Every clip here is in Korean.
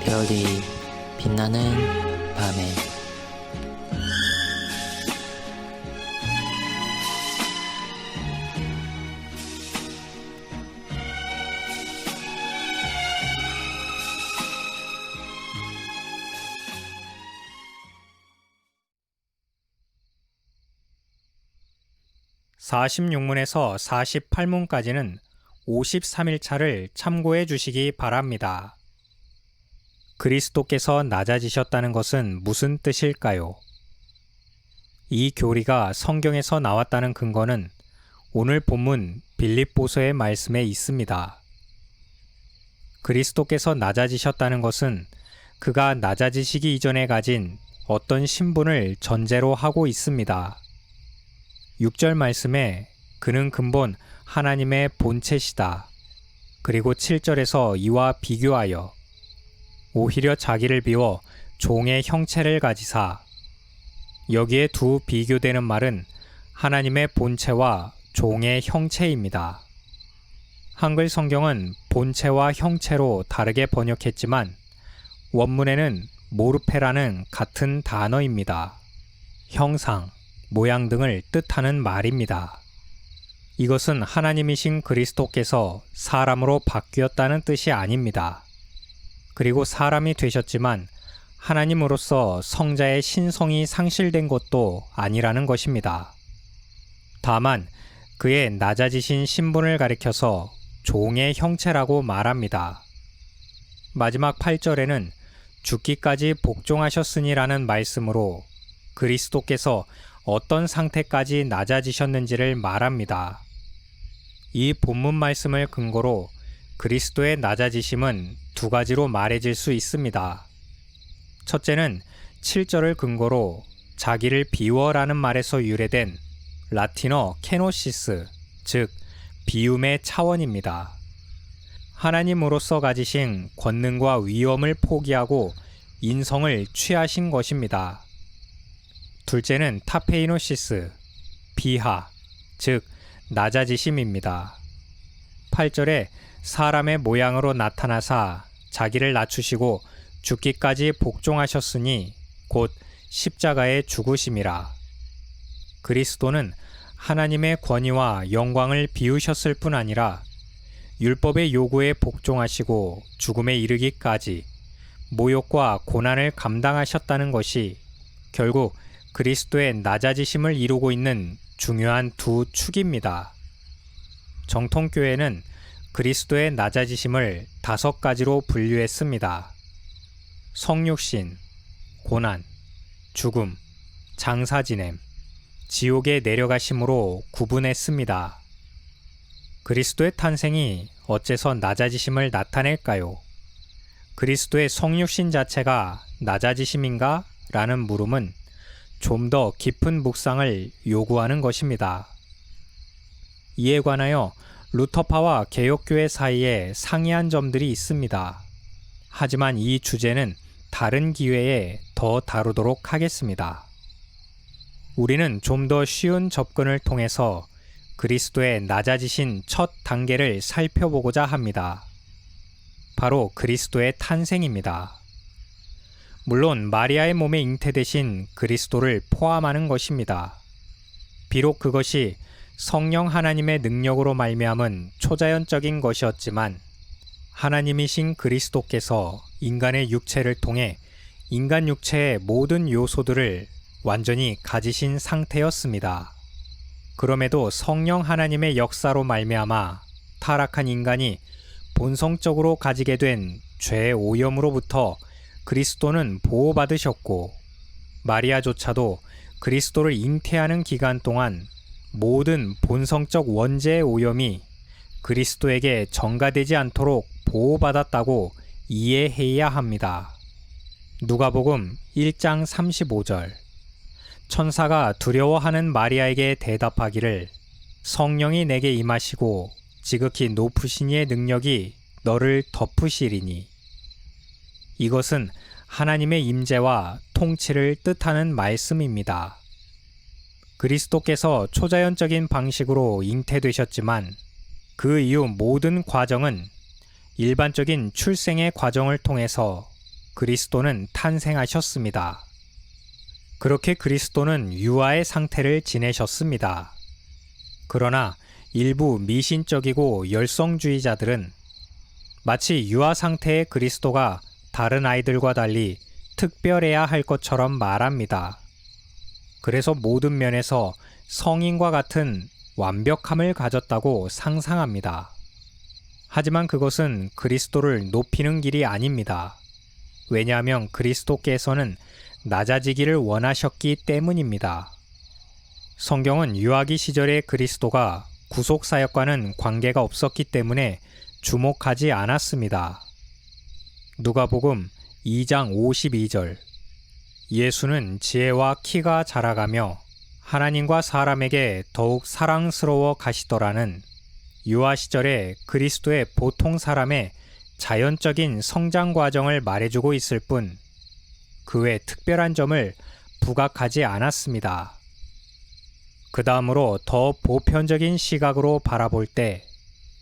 별이 빛나는 밤에 (46문에서 48문까지는) 53일차를 참고해 주시기 바랍니다. 그리스도께서 낮아지셨다는 것은 무슨 뜻일까요? 이 교리가 성경에서 나왔다는 근거는 오늘 본문 빌립보서의 말씀에 있습니다. 그리스도께서 낮아지셨다는 것은 그가 낮아지시기 이전에 가진 어떤 신분을 전제로 하고 있습니다. 6절 말씀에 그는 근본 하나님의 본체시다. 그리고 7절에서 이와 비교하여 오히려 자기를 비워 종의 형체를 가지사. 여기에 두 비교되는 말은 하나님의 본체와 종의 형체입니다. 한글 성경은 본체와 형체로 다르게 번역했지만 원문에는 모르페라는 같은 단어입니다. 형상, 모양 등을 뜻하는 말입니다. 이것은 하나님이신 그리스도께서 사람으로 바뀌었다는 뜻이 아닙니다. 그리고 사람이 되셨지만 하나님으로서 성자의 신성이 상실된 것도 아니라는 것입니다. 다만 그의 낮아지신 신분을 가리켜서 종의 형체라고 말합니다. 마지막 8절에는 죽기까지 복종하셨으니라는 말씀으로 그리스도께서 어떤 상태까지 낮아지셨는지를 말합니다. 이 본문 말씀을 근거로 그리스도의 낮아지심은 두 가지로 말해질 수 있습니다. 첫째는 7절을 근거로 자기를 비워라는 말에서 유래된 라틴어 케노시스, 즉 비움의 차원입니다. 하나님으로서 가지신 권능과 위엄을 포기하고 인성을 취하신 것입니다. 둘째는 타페이노시스, 비하, 즉 낮아지심입니다. 8절에 사람의 모양으로 나타나사 자기를 낮추시고 죽기까지 복종하셨으니 곧 십자가에 죽으심이라. 그리스도는 하나님의 권위와 영광을 비우셨을 뿐 아니라 율법의 요구에 복종하시고 죽음에 이르기까지 모욕과 고난을 감당하셨다는 것이 결국 그리스도의 낮아지심을 이루고 있는 중요한 두 축입니다. 정통교회는 그리스도의 낮아지심을 5가지로 분류했습니다. 성육신, 고난, 죽음, 장사지냄, 지옥에 내려가심으로 구분했습니다. 그리스도의 탄생이 어째서 낮아지심을 나타낼까요? 그리스도의 성육신 자체가 낮아지심인가? 라는 물음은 좀 더 깊은 묵상을 요구하는 것입니다. 이에 관하여 루터파와 개혁교회 사이에 상이한 점들이 있습니다. 하지만 이 주제는 다른 기회에 더 다루도록 하겠습니다. 우리는 좀 더 쉬운 접근을 통해서 그리스도의 낮아지신 첫 단계를 살펴보고자 합니다. 바로 그리스도의 탄생입니다. 물론 마리아의 몸에 잉태되신 그리스도를 포함하는 것입니다. 비록 그것이 성령 하나님의 능력으로 말미암은 초자연적인 것이었지만 하나님이신 그리스도께서 인간의 육체를 통해 인간 육체의 모든 요소들을 완전히 가지신 상태였습니다. 그럼에도 성령 하나님의 역사로 말미암아 타락한 인간이 본성적으로 가지게 된 죄의 오염으로부터 그리스도는 보호받으셨고 마리아조차도 그리스도를 잉태하는 기간 동안 모든 본성적 원죄의 오염이 그리스도에게 전가되지 않도록 보호받았다고 이해해야 합니다. 누가복음 1장 35절 천사가 두려워하는 마리아에게 대답하기를 성령이 내게 임하시고 지극히 높으신 이의 능력이 너를 덮으시리니. 이것은 하나님의 임재와 통치를 뜻하는 말씀입니다. 그리스도께서 초자연적인 방식으로 잉태되셨지만 그 이후 모든 과정은 일반적인 출생의 과정을 통해서 그리스도는 탄생하셨습니다. 그렇게 그리스도는 유아의 상태를 지내셨습니다. 그러나 일부 미신적이고 열성주의자들은 마치 유아 상태의 그리스도가 다른 아이들과 달리 특별해야 할 것처럼 말합니다. 그래서 모든 면에서 성인과 같은 완벽함을 가졌다고 상상합니다. 하지만 그것은 그리스도를 높이는 길이 아닙니다. 왜냐하면 그리스도께서는 낮아지기를 원하셨기 때문입니다. 성경은 유아기 시절의 그리스도가 구속사역과는 관계가 없었기 때문에 주목하지 않았습니다. 누가복음 2장 52절 예수는 지혜와 키가 자라가며 하나님과 사람에게 더욱 사랑스러워 가시더라는 유아 시절의 그리스도의 보통 사람의 자연적인 성장 과정을 말해주고 있을 뿐 그 외 특별한 점을 부각하지 않았습니다. 그 다음으로 더 보편적인 시각으로 바라볼 때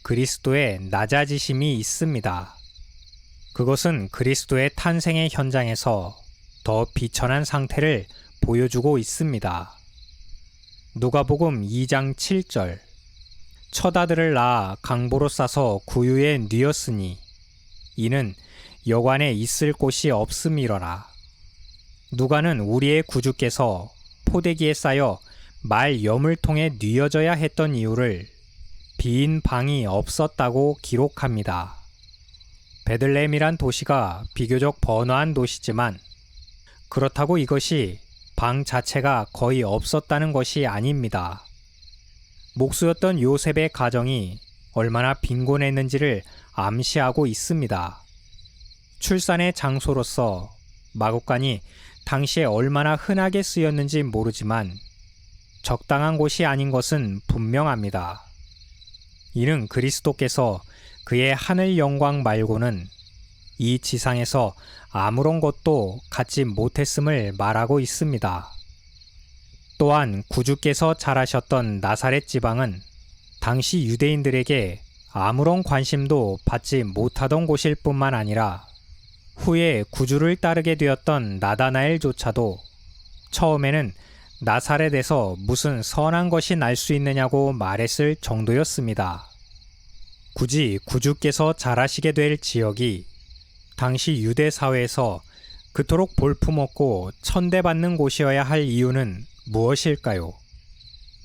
그리스도의 낮아지심이 있습니다. 그것은 그리스도의 탄생의 현장에서 더 비천한 상태를 보여주고 있습니다. 누가복음 2장 7절 첫 아들을 낳아 강보로 싸서 구유에 뉘었으니 이는 여관에 있을 곳이 없음이러라. 누가는 우리의 구주께서 포대기에 쌓여 말 여물통에 뉘어져야 했던 이유를 빈 방이 없었다고 기록합니다. 베들레헴이란 도시가 비교적 번화한 도시지만 그렇다고 이것이 방 자체가 거의 없었다는 것이 아닙니다. 목수였던 요셉의 가정이 얼마나 빈곤했는지를 암시하고 있습니다. 출산의 장소로서 마국간이 당시에 얼마나 흔하게 쓰였는지 모르지만 적당한 곳이 아닌 것은 분명합니다. 이는 그리스도께서 그의 하늘 영광 말고는 이 지상에서 아무런 것도 갖지 못했음을 말하고 있습니다. 또한 구주께서 자라셨던 나사렛 지방은 당시 유대인들에게 아무런 관심도 받지 못하던 곳일 뿐만 아니라 후에 구주를 따르게 되었던 나다나엘조차도 처음에는 나사렛에서 무슨 선한 것이 날 수 있느냐고 말했을 정도였습니다. 굳이 구주께서 자라시게 될 지역이 당시 유대 사회에서 그토록 볼품없고 천대받는 곳이어야 할 이유는 무엇일까요?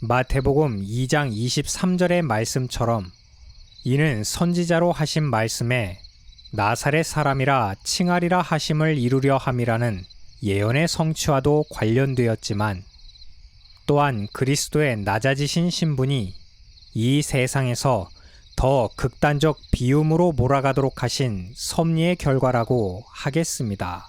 마태복음 2장 23절의 말씀처럼 이는 선지자로 하신 말씀에 나사렛 사람이라 칭하리라 하심을 이루려 함이라는 예언의 성취와도 관련되었지만 또한 그리스도의 낮아지신 신분이 이 세상에서 더 극단적 비움으로 몰아가도록 하신 섭리의 결과라고 하겠습니다.